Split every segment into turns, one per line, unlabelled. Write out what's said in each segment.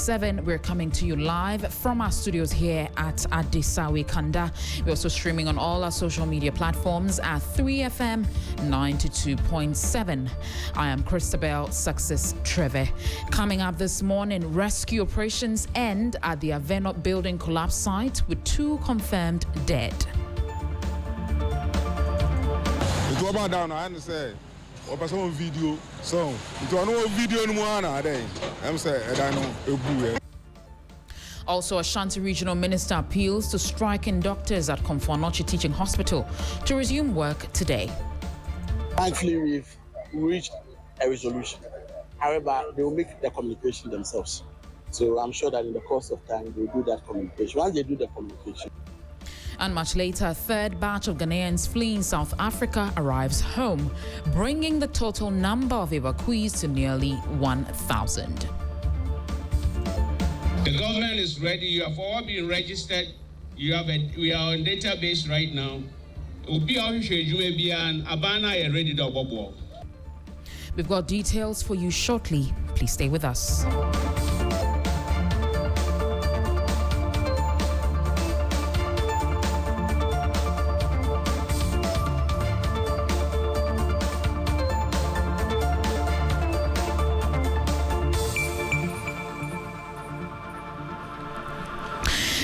7, we're coming to you live from our studios here at Adisawe Kanda. We're also streaming on all our social media platforms at 3FM 92.7. I am Christabel Success Treve. Coming up this morning, rescue operations end at the Aveno building collapse site with 2 confirmed dead.
It was about down, I understand. Or some video, so it was no video anymore. I'm saying, I know.
Also, Ashanti Regional Minister appeals to striking doctors at Komfo-Anokye Teaching Hospital to resume work today.
Thankfully, we've reached a resolution. However, they will make the communication themselves. So I'm sure that in the course of time, they will do that communication. Once they do the communication.
And much later, a third batch of Ghanaians fleeing South Africa arrives home, bringing the total number of evacuees to nearly 1,000.
The government is ready. You have all been registered. We are on database right now.
We've got details for you shortly. Please stay with us.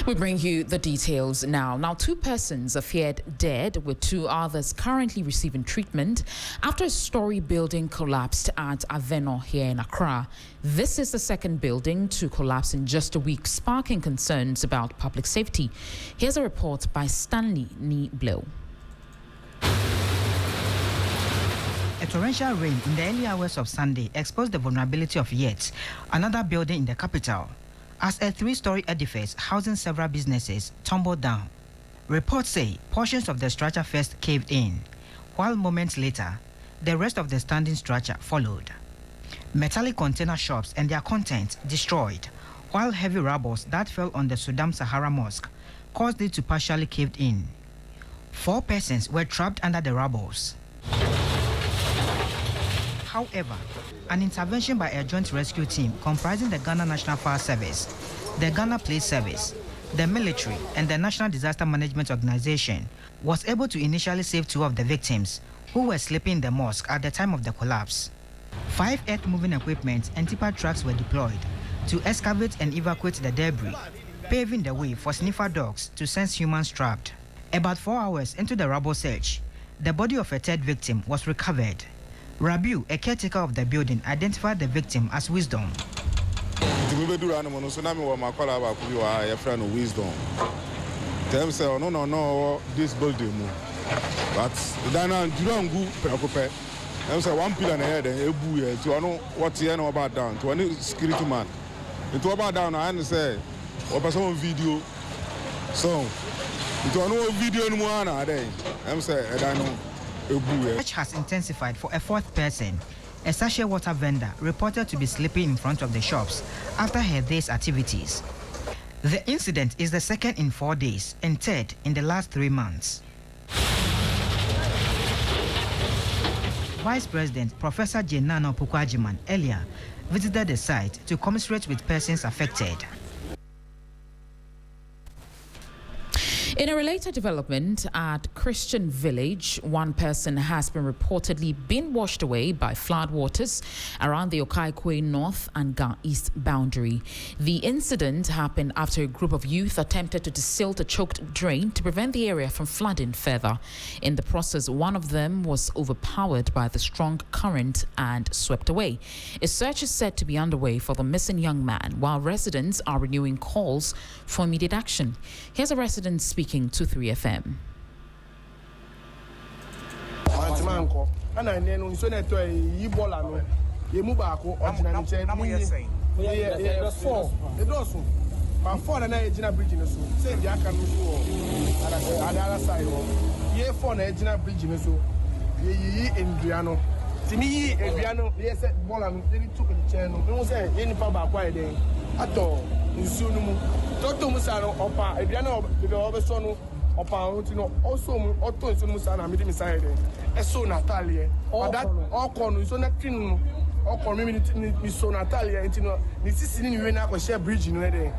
We bring you the details now. Now, 2 persons are feared dead, with 2 others currently receiving treatment after a story building collapsed at Aveno here in Accra. This is the second building to collapse in just a week, sparking concerns about public safety. Here's a report by Stanley Ni-Blow.
A torrential rain in the early hours of Sunday exposed the vulnerability of yet another building in the capital, as a 3-story edifice housing several businesses tumbled down. Reports say portions of the structure first caved in, while moments later, the rest of the standing structure followed. Metallic container shops and their contents destroyed, while heavy rubble that fell on the Sudam Sahara Mosque caused it to partially cave in. 4 persons were trapped under the rubble. However, an intervention by a joint rescue team comprising the Ghana National Fire Service, the Ghana Police Service, the military, and the National Disaster Management Organization was able to initially save 2 of the victims who were sleeping in the mosque at the time of the collapse. 5 earth-moving equipment and tipper trucks were deployed to excavate and evacuate the debris, paving the way for sniffer dogs to sense humans trapped. About 4 hours into the rubble search, the body of a 3rd victim was recovered. Rabiu, a caretaker of the building, identified the victim as Wisdom.
Wisdom. No, this building. But you don't go. I'm saying 1 pillar ahead and to know what's here about down to any security man. It was about down, I understand. Or some video. So, it was no video anymore. I'm saying, I know.
Search has intensified for a 4th person, a sachet water vendor reported to be sleeping in front of the shops after her day's activities. The incident is the 2nd in 4 days and 3rd in the last 3 months. Vice President Professor Jenano Pukwajiman earlier visited the site to commiserate with persons affected.
In a related development at Christian Village, 1 person has been reportedly been washed away by floodwaters around the Okaikwe North and Ga East boundary. The incident happened after a group of youth attempted to desilt a choked drain to prevent the area from flooding further. In the process, 1 of them was overpowered by the strong current and swept away. A search is said to be underway for the missing young man, while residents are renewing calls for immediate action. Here's a resident speaking to 3FM.
or community ni so Natalia intino ni sisi ni we na ko share bridge no dey.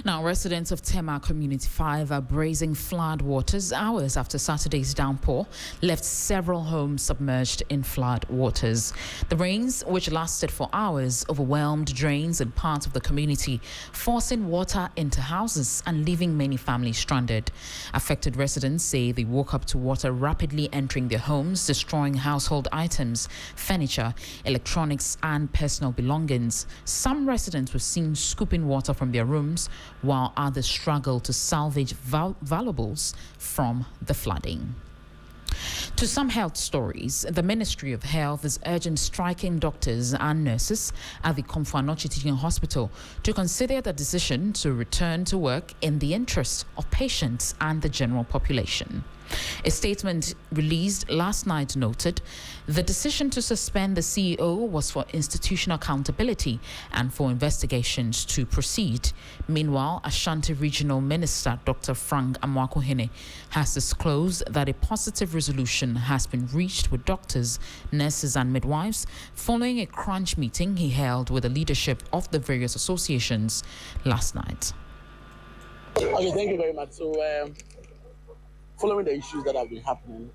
Now, residents of Tema Community 5 are bracing flood waters hours after Saturday's downpour left several homes submerged in flood waters. The rains, which lasted for hours, overwhelmed drains in parts of the community, forcing water into houses and leaving many families stranded. Affected residents say they woke up to water rapidly entering their homes, destroying household items, furniture, electronics, and personal belongings. Some residents were seen scooping water from their rooms, while others struggle to salvage valuables from the flooding. To some health stories, the Ministry of Health is urging striking doctors and nurses at the Komfo Anokye Teaching Hospital to consider the decision to return to work in the interest of patients and the general population. A statement released last night noted the decision to suspend the CEO was for institutional accountability and for investigations to proceed. Meanwhile, Ashanti Regional Minister Dr. Frank Amoako-Hene has disclosed that a positive resolution has been reached with doctors, nurses and midwives following a crunch meeting he held with the leadership of the various associations last night.
Okay, thank you very much. So, following the issues that have been happening,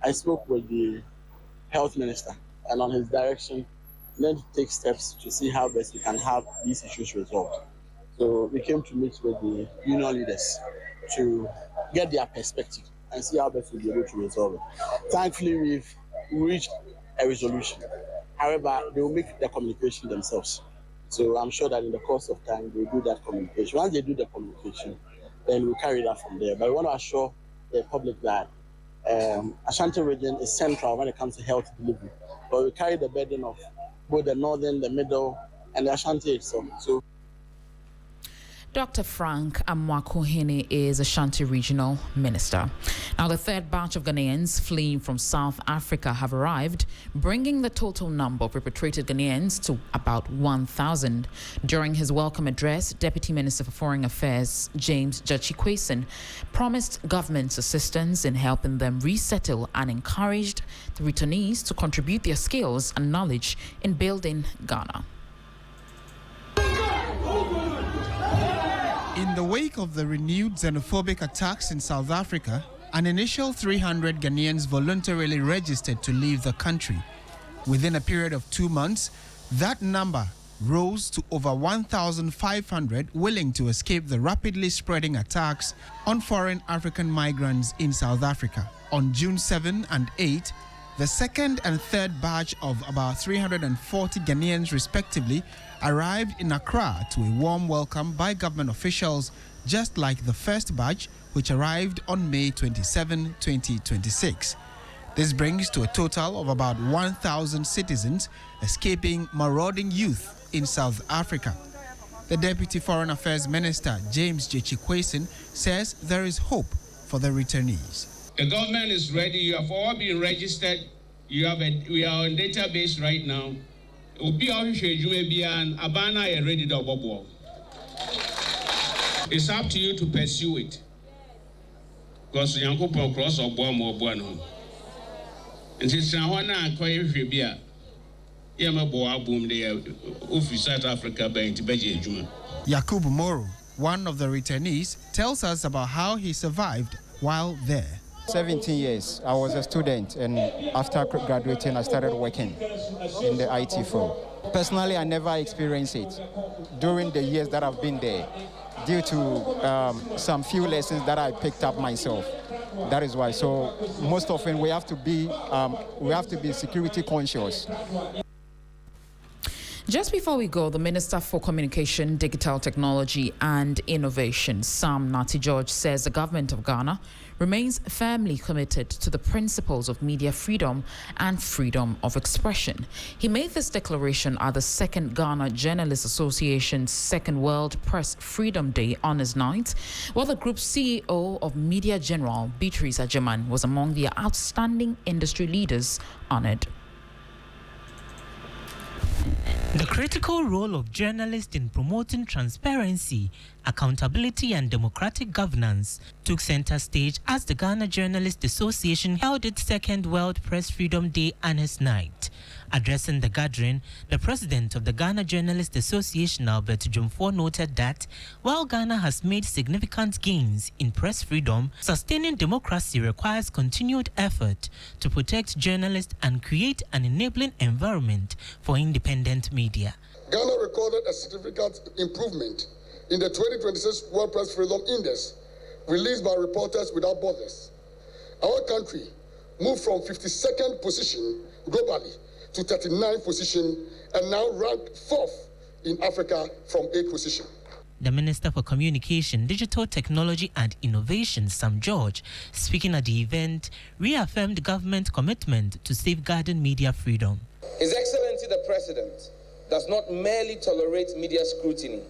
I spoke with the health minister, and on his direction, then to take steps to see how best we can have these issues resolved. So we came to meet with the union leaders to get their perspective and see how best we'll be able to resolve it. Thankfully, we've reached a resolution. However, they will make the communication themselves. So I'm sure that in the course of time, they'll do that communication. Once they do the communication, then we'll carry that from there. But we want to assure the public that Ashanti region is central when it comes to health delivery. But we carry the burden of both the northern, the middle, and the Ashanti itself. So
Dr. Frank Amoako-Hene is Ashanti Regional Minister. Now, the third batch of Ghanaians fleeing from South Africa have arrived, bringing the total number of repatriated Ghanaians to about 1,000. During his welcome address, Deputy Minister for Foreign Affairs James Gyakye-Quayson promised government's assistance in helping them resettle and encouraged the returnees to contribute their skills and knowledge in building Ghana.
In the wake of the renewed xenophobic attacks in South Africa, an initial 300 Ghanaians voluntarily registered to leave the country. Within a period of 2 months, that number rose to over 1,500 willing to escape the rapidly spreading attacks on foreign African migrants in South Africa. On June 7 and 8, the second and third batch of about 340 Ghanaians respectively arrived in Accra to a warm welcome by government officials, just like the first batch, which arrived on May 27, 2026. This brings to a total of about 1,000 citizens escaping marauding youth in South Africa. The Deputy Foreign Affairs Minister, James Gyakye-Quayson, says there is hope for the returnees.
The government is ready. You have all been registered. We are on database right now. It's up to you to pursue it. Because you can cross or bomb or one. And since I want to acquire Fibia, Yamaboa boom there, South Africa Bank to Beijing.
Yakubu Moro, one of the returnees, tells us about how he survived while there.
17 years. I was a student, and after graduating, I started working in the IT field. Personally, I never experienced it during the years that I've been there, due to some few lessons that I picked up myself. That is why. So most often we have to be security conscious.
Just before we go, the Minister for Communication, Digital Technology and Innovation, Sam Nati-George, says the government of Ghana remains firmly committed to the principles of media freedom and freedom of expression. He made this declaration at the second Ghana Journalists Association's Second World Press Freedom Day Honours Night, while the group's CEO of Media General, Beatrice Ajeman, was among the outstanding industry leaders honoured.
The
critical role of journalists in promoting transparency, accountability and democratic governance took center stage as the Ghana Journalists Association held its second World Press Freedom Day Honors Night. Addressing the gathering, the president of the Ghana Journalists Association, Albert Jumfor, noted that while Ghana has made significant gains in press freedom, sustaining democracy requires continued effort to protect journalists and create an enabling environment for independent media.
Ghana recorded a significant improvement in the 2026 World Press Freedom Index released by Reporters Without Borders. Our country moved from 52nd position globally to 39th position and now ranked 4th in Africa from 8th position.
The Minister for Communication, Digital Technology and Innovation, Sam George, speaking at the event, reaffirmed government commitment to safeguarding media freedom.
His Excellency the President does not merely tolerate media scrutiny,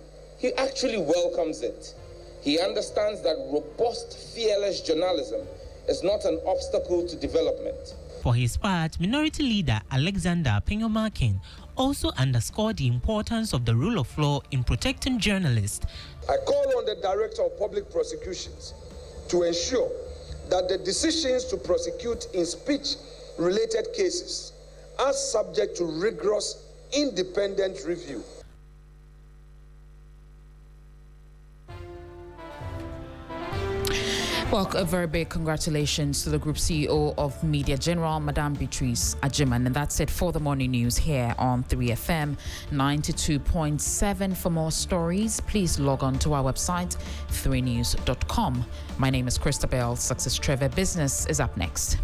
he actually welcomes it. He understands that robust, fearless journalism is not an obstacle to development.
For his part, Minority Leader Alexander Penyomakin also underscored the importance of the rule of law in protecting journalists.
I call on the Director of Public Prosecutions to ensure that the decisions to prosecute in speech-related cases are subject to rigorous, independent review.
Well, a very big congratulations to the Group CEO of Media General, Madame Beatrice Ajiman. And that's it for the morning news here on 3FM 92.7. For more stories, please log on to our website, 3news.com. My name is Christabel Success Trevor. Business is up next.